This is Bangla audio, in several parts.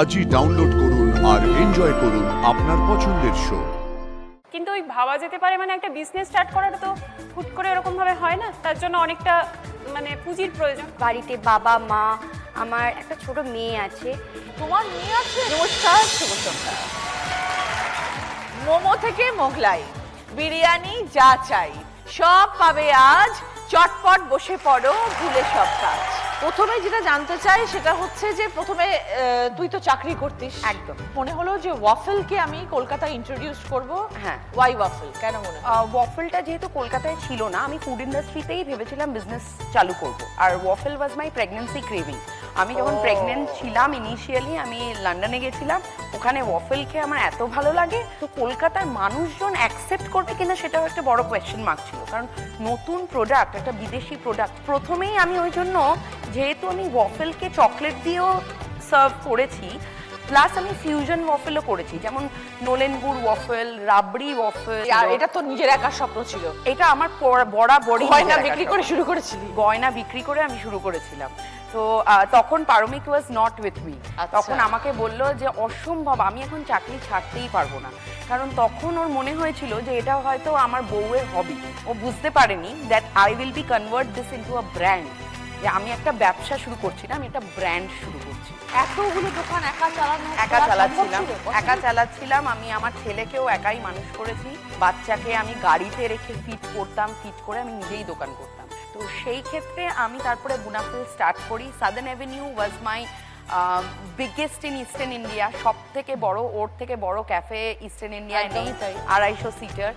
আজই ডাউনলোড করুন আর এনজয় করুন আপনার পছন্দের শো। কিন্তু ওই ভাবা যেতে পারে মানে একটা বিজনেস স্টার্ট করাটা তো হুট করে এরকম ভাবে হয় না, তার জন্য অনেকটা মানে পুঁজির প্রয়োজন। বাড়িতে বাবা মা, আমার একটা ছোট মেয়ে আছে। তোমার মেয়ে আছে? নমস্কার, শুভ সন্ধ্যা। মোমো থেকে মোগলাই, বিরিয়ানি যা চাই সব পাবে আজ। চটপট বসে পড়ো, ভুলে সব কাজ। প্রথমে যেটা জানতে চাই সেটা হচ্ছে যে প্রথমে তুই তো চাকরি করতিস, একদম। মনে হলো যে ওয়াফেলকে আমি কলকাতায় ইন্ট্রোডিউস করব। হ্যাঁ। ওয়াই ওয়াফেল কেন মনে হয়? ওয়াফেলটা যেহেতু কলকাতায় ছিল না, আমি ফুড ইন্ডাস্ট্রিতেই ভেবেছিলাম বিজনেস চালু করব। আর ওয়াফেল ওয়াজ মাই প্রেগন্যান্সি ক্রেভিং। আমি যখন প্রেগনেন্ট ছিলাম ইনিশিয়ালি আমি লন্ডনে গেছিলাম, ওখানে ওয়াফেল খেয়ে আমার এত ভালো লাগে। তো কলকাতার মানুষজন অ্যাকসেপ্ট করবে কিনা সেটাও একটা বড় কোয়েশ্চেন মার্ক ছিল, কারণ নতুন প্রোডাক্ট, একটা বিদেশি প্রোডাক্ট। প্রথমেই আমি ওই জন্য, যেহেতু আমি ওয়াফেলকে চকলেট দিয়েও সার্ভ করেছি, প্লাস আমি ফিউশন ওয়াফেলও করেছি, যেমন নোলেন গুড় ওয়াফেল, রাবড়ি ওয়াফেল। আর এটা তো নিজের একার স্বপ্ন ছিল। এটা আমার বরাবরই গয়না বিক্রি করে শুরু করেছিলি? গয়না বিক্রি করে আমি শুরু করেছিলাম। তো তখন পারমিক ওয়াজ নট উইথ মি। তখন আমাকে বললো যে অসম্ভব, আমি এখন চাকরি ছাড়তেই পারবো না। কারণ তখন ওর মনে হয়েছিল যে এটা হয়তো আমার বউয়ের হবি। ও বুঝতে পারেনি that I will be convert this into a brand, যে আমি একটা ব্যবসা শুরু করছি না, আমি একটা ব্র্যান্ড শুরু করছি। এতগুলো দোকান একা চালাচ্ছিলাম। আমি আমার ছেলেকেও একাই মানুষ করেছি। বাচ্চাকে আমি গাড়িতে রেখে ফিট করতাম, ফিট করে আমি নিজেই দোকান করতাম। তো সেই ক্ষেত্রে আমি তারপরে বুনাফিল স্টার্ট করি। Southern avenue was my biggest in eastern India. সব থেকে বড়, ওর থেকে বড় ক্যাফে ইস্টার্ন ইন্ডিয়ায় নেই, 250 সিটার।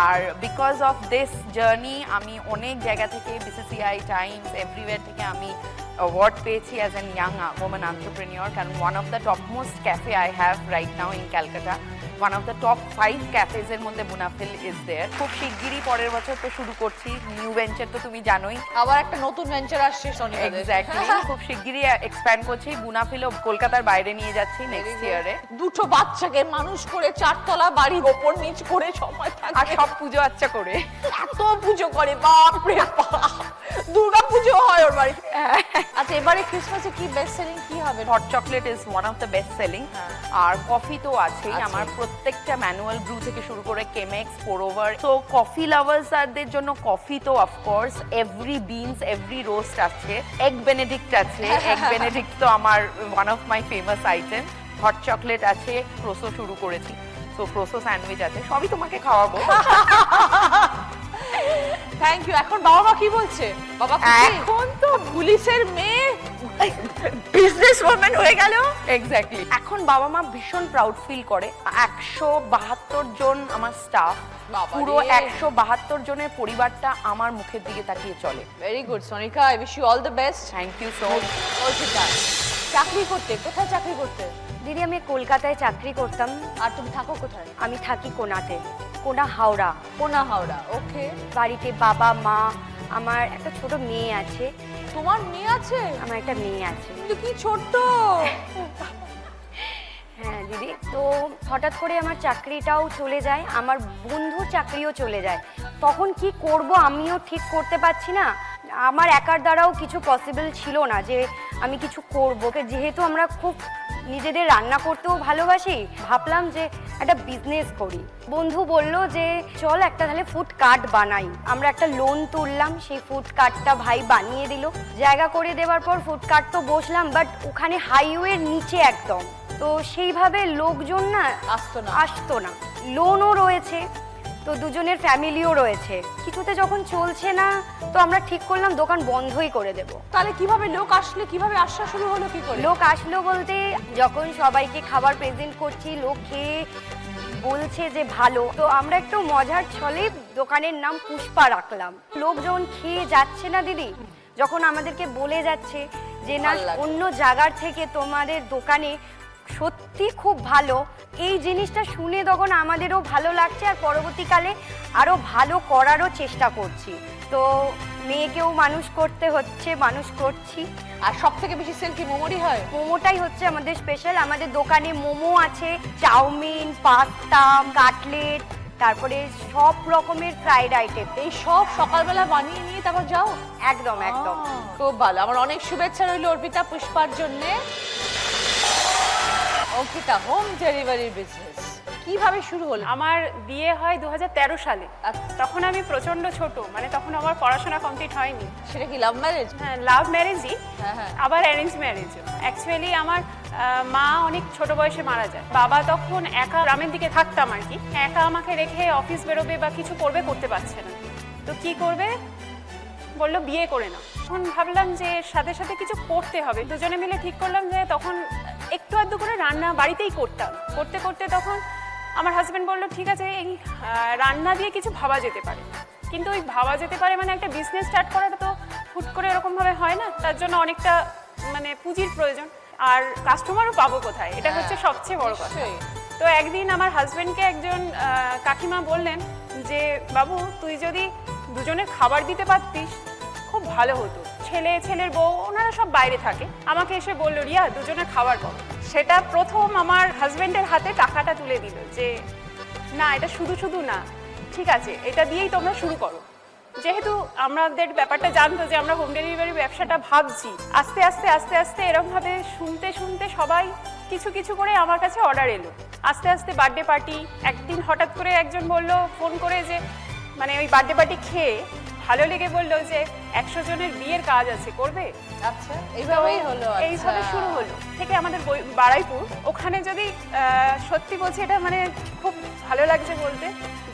আর বিকজ অফ দিস জার্নি আমি অনেক জায়গা থেকে, বিসিসিআই, টাইমস, এভরিওয়্যার থেকে আমি অ্যাওয়ার্ড পেয়েছি as an young woman entrepreneur. কারণ one of the top most cafe I have right now in Calcutta, one of the top 5 cafes এর মধ্যে বুনাফিল ইজ দেয়ার। খুব শিগগিরই পরের বছর তো শুরু করছি নিউ ভেঞ্চার, তো তুমি জানোই আবার একটা নতুন ভেঞ্চার আসছে সোনিয়া। এক্স্যাক্টলি, খুব শিগগিরই এক্সপ্যান্ড করছি। বুনাফিলও কলকাতার বাইরে নিয়ে যাচ্ছি নেক্সট ইয়ারে। দুটো বাচ্চাকে মানুষ করে 4 তলা বাড়ি ওপর নিচ করে সময় থাকে, আর সব পুজো আচ্ছা করে, এত পুজো করে, বাপ রে বাপ। দুর্গা পুজো হয় ওর বাড়িতে। আচ্ছা, এবারে ক্রিসমাসে কি বেস্ট সেলিং কি হবে? Hot chocolate is one of the best selling. আর কফি তো আছেই, আমার প্রত্যেকটা ম্যানুয়াল ব্রু থেকে শুরু করে কেমেক্স, পোর ওভার। তো কফি লাভার্সদের জন্য কফি তো of course, every beans, every roast আছে। এগ বেনেডিক্ট আছে, এগ বেনেডিক্ট তো আমার one of my famous item. Hot chocolate আছে, প্রোসো শুরু করেছি, তো প্রোসো স্যান্ডউইচ আছে, সবই তোমাকে খাওয়াবো। Thank you. এখন বাবা মা কি বলছে? বাবা এখন তো পুলিশের মেয়ে বিজনেস ওম্যান হয়ে গেল। এক্স্যাক্টলি, এখন বাবা মা ভীষণ প্রাউড ফিল করে। 172 জন আমার স্টাফ, পুরো 172 জনের পরিবারটা আমার মুখের দিকে তাকিয়ে চলে। Very good Sonika, I wish you all the best. Thank you so much. চাকরি করতে কোথায় চাকরি করতে? দিদি আমি কলকাতায় চাকরি করতাম। আর তুমি থাকো কোথায়? আমি থাকি কোনাতে, কোনা হাওড়া। কোনা হাওড়া, ওকে। বাড়িতে বাবা মা, আমার একটা ছোট মেয়ে আছে। তোমার মেয়ে আছে? আমার একটা মেয়ে আছে। কিন্তু কি ছোট্ট। হ্যাঁ দিদি, তো হঠাৎ করে আমার চাকরিটাও চলে যায়, আমার বন্ধুর চাকরিও চলে যায়। তখন কি করব আমিও ঠিক করতে পারছি না। আমার একার দ্বারাও কিছু পসিবল ছিল না যে আমি কিছু করব। যেহেতু আমরা খুব নিজেদের রান্না করতেও ভালোবাসি, ভাবলাম যে একটা বিজনেস করি। বন্ধু বলল যে চল একটা তাহলে ফুড কার্ট বানাই। আমরা একটা লোন তুললাম, সেই ফুড কার্টটা ভাই বানিয়ে দিল। জায়গা করে দেওয়ার পর ফুড কার্ট তো বসলাম, বাট ওখানে হাইওয়ের নিচে একদম, তো সেইভাবে লোকজন না আসতো না। লোনও রয়েছে, তো দুজনের ফ্যামিলিও রয়েছে, কিছুতে যখন চলছে না, তো আমরা ঠিক করলাম দোকান বন্ধই করে দেব। তাহলে কিভাবে লোক আসলে, কিভাবে আসা শুরু হলো, কি করে? লোক আসলো বলতে, যখন সবাইকে খাবার প্রেজেন্ট করছি, লোক খেয়ে বলছে যে ভালো, তো আমরা একটু মজার ছলে দোকানের নাম পুষ্পা রাখলাম। লোকজন খেয়ে যাচ্ছে না দিদি, যখন আমাদেরকে বলে যাচ্ছে যে না অন্য জায়গার থেকে তোমাদের দোকানে সত্যি খুব ভালো, এই জিনিসটা শুনে তখন আমাদেরও ভালো লাগছে। আর পরবর্তীকালে আরও ভালো করারও চেষ্টা করছি। তো মেয়েকেও মানুষ করতে হচ্ছে, মানুষ করছি। আর সব থেকে বেশি সেল কি মোমোরই হয়? মোমোটাই হচ্ছে আমাদের স্পেশাল। আমাদের দোকানে মোমো আছে, চাউমিন, পাস্তা, কাটলেট, তারপরে সব রকমের ফ্রাইড আইটেম। এই সব সকালবেলা বানিয়ে নিয়ে তারপর যাও? একদম একদম। খুব ভালো। আমার অনেক শুভেচ্ছা রইল অর্পিতা পুষ্পার জন্যে। একটা হোম ডেলিভারি বিজনেস কিভাবে শুরু হলো? আমার বিয়ে হয় 2013 সালে। আচ্ছা। তখন আমি প্রচন্ড ছোট, মানে তখন আমার পড়াশোনা কমপ্লিট হয়নি। সেটা কি লাভ ম্যারেজ? হ্যাঁ, লাভ ম্যারেজই, হ্যাঁ। আবার অ্যারেঞ্জ ম্যারেজও। অ্যাকচুয়ালি আমার মা অনেক ছোট বয়সে মারা যায়। বাবা তখন একা, গ্রামের দিকে থাকতাম আর কি, একা আমাকে রেখে অফিস বেরোবে বা কিছু করতে পারছে না। তো কি করবে, বললো বিয়ে করে নাও। তখন ভাবলাম যে সাথে সাথে কিছু করতে হবে। দুজনে মিলে ঠিক করলাম যে তখন একটু আধটু করে রান্না বাড়িতেই করতাম। করতে করতে তখন আমার হাজব্যান্ড বললো ঠিক আছে, এই রান্না দিয়ে কিছু ভাবা যেতে পারে। কিন্তু ওই ভাবা যেতে পারে মানে একটা বিজনেস স্টার্ট করাটা তো হুট করে এরকমভাবে হয় না, তার জন্য অনেকটা মানে পুঁজির প্রয়োজন, আর কাস্টমারও পাবো কোথায়, এটা হচ্ছে সবচেয়ে বড় কথা। তো একদিন আমার হাজব্যান্ডকে একজন কাকিমা বললেন যে বাবু, তুই যদি দুজনের খাবার দিতে পারতিস খুব ভালো হতো। ছেলের বউ ওনারা সব বাইরে থাকে, আমাকে এসে বললো রিয়া দুজনের খাবার কর। সেটা প্রথম আমার হাজব্যান্ডের হাতে টাকাটা তুলে দিল যে না, এটা শুধু না, ঠিক আছে এটা দিয়েই তোমরা শুরু করো। যেহেতু আমাদের ব্যাপারটা জানতো যে আমরা হোম ডেলিভারি ব্যবসাটা ভাবছি, আস্তে আস্তে এরকমভাবে শুনতে সবাই কিছু করে আমার কাছে অর্ডার এলো। আস্তে আস্তে বার্থডে পার্টি, একদিন হঠাৎ করে একজন বলল ফোন করে যে মানে ওই বার্থডে পার্টি খেয়ে ভালো লেগে বললো যে 100 জনের বিয়ের কাজ আছে, করবে? আচ্ছা, এইভাবেই হলো। এইভাবে শুরু হলো। থেকে আমাদের বারাইপুর, ওখানে যদি সত্যি বলছি এটা মানে খুব ভালো লাগছে বলতে,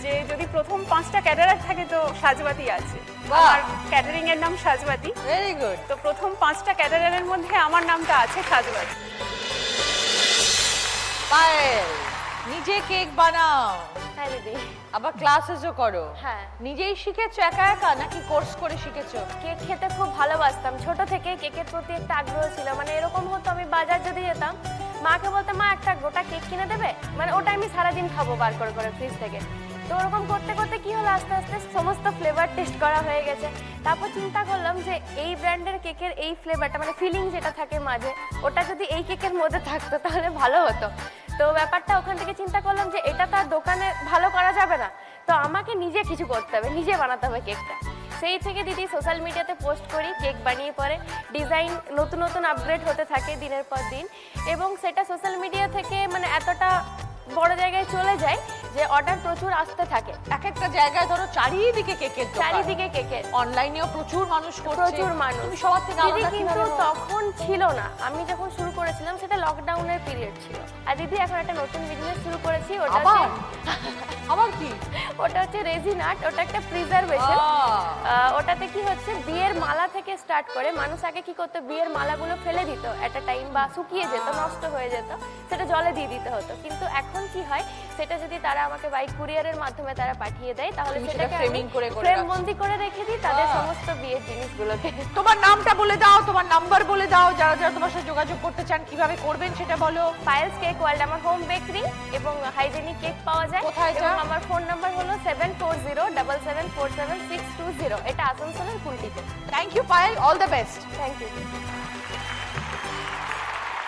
যে যদি প্রথম 5টা ক্যাটারার থাকে তো সাজবাতি আছে। আমার ক্যাটারিং এর নাম সাজবাতি। Very good. তো প্রথম 5টা ক্যাটারারের মধ্যে আমার নামটা আছে সাজবাতি। পায়েল, নিজে কেক বানাও? হ্যাঁ দিদি। আবার ক্লাসেসও করো? হ্যাঁ। নিজেই শিখেছো একা নাকি কোর্স করে শিখেছো? কেক খেতে খুব ভালোবাসতাম, ছোট থেকে কেকের প্রতি একটা আগ্রহ ছিল। মানে এরকম হতো, আমি বাজার যদি যেতাম মাকে বলতাম মা একটা গোটা কেক কিনে দেবে, মানে ওটা আমি সারাদিন খাবো বার করে ফ্রিজ থেকে। তো ওরকম করতে করতে কি হলো, আস্তে আস্তে সমস্ত ফ্লেভার টেস্ট করা হয়ে গেছে। তারপর চিন্তা করলাম যে এই ব্র্যান্ডের কেকের এই ফ্লেভারটা, মানে ফিলিং যেটা থাকে মাঝে, ওটা যদি এই কেকের মধ্যে থাকতো তাহলে ভালো হতো। তো ব্যাপারটা ওখান থেকে চিন্তা করলাম যে এটা তো আর দোকানে ভালো করা যাবে না, তো আমাকে নিজে কিছু করতে হবে, নিজে বানাতে হবে কেকটা। সেই থেকে দিদি সোশ্যাল মিডিয়াতে পোস্ট করি, কেক বানিয়ে পরে ডিজাইন নতুন আপগ্রেড হতে থাকে দিনের পর দিন, এবং সেটা সোশ্যাল মিডিয়া থেকে মানে এতটা বড় জায়গায় চলে যায় যে অর্ডার প্রচুর আসতে থাকে। এক একটা জায়গায় ধরো চারিদিকে কেকের দোকান, চারিদিকে কেকের, অনলাইনেও প্রচুর মানুষ করছে, প্রচুর মানুষ। তুমি সবার থেকে দিদি আলাদা কিন্তু কিভাবে হও? তখন ছিল না, আমি যখন শুরু করেছিলাম সেটা লকডাউনের পিরিয়ড ছিল। আর দিদি এখন একটা নতুন বিজনেস শুরু করেছি, ওটা আবার কি? ওটা হচ্ছে রেজিন আর্ট। ওটা একটা প্রিজারভেশন। ওটাতে কি হচ্ছে, বিয়ের মালা থেকে স্টার্ট করে, মানুষ আগে কি করতো, বিয়ের মালাগুলো ফেলে দিত এট আ টাইম, বা শুকিয়ে যেত, নষ্ট হয়ে যেত, সেটা জলে দিয়ে দিতে হতো। কিন্তু এখন কি হয়, সেটা যদি তারা আমাকে বাই কুরিয়ারের মাধ্যমে তারা পাঠিয়ে দেয়, তাহলে সেটাকে ফ্রেমিং করে ফ্রেম বন্দি করে রেখে দিই তাদের সমস্ত বিয়ের জিনিসগুলোকে। তোমার নামটা বলে দাও, তোমার নাম্বার বলে দাও, যারা তোমার সাথে যোগাযোগ করতে চান কিভাবে করবেন সেটা বলো। পায়েলস কেক ওয়ার্ল্ড আমার হোম বেকারি, এবং হাইজেনিক কেক পাওয়া যায়। কোথায় এবং আমার ফোন নাম্বার হলো 7407747620। এটা আসানসোলের কুলটিতে। Thank you Payel, all the best. Thank you.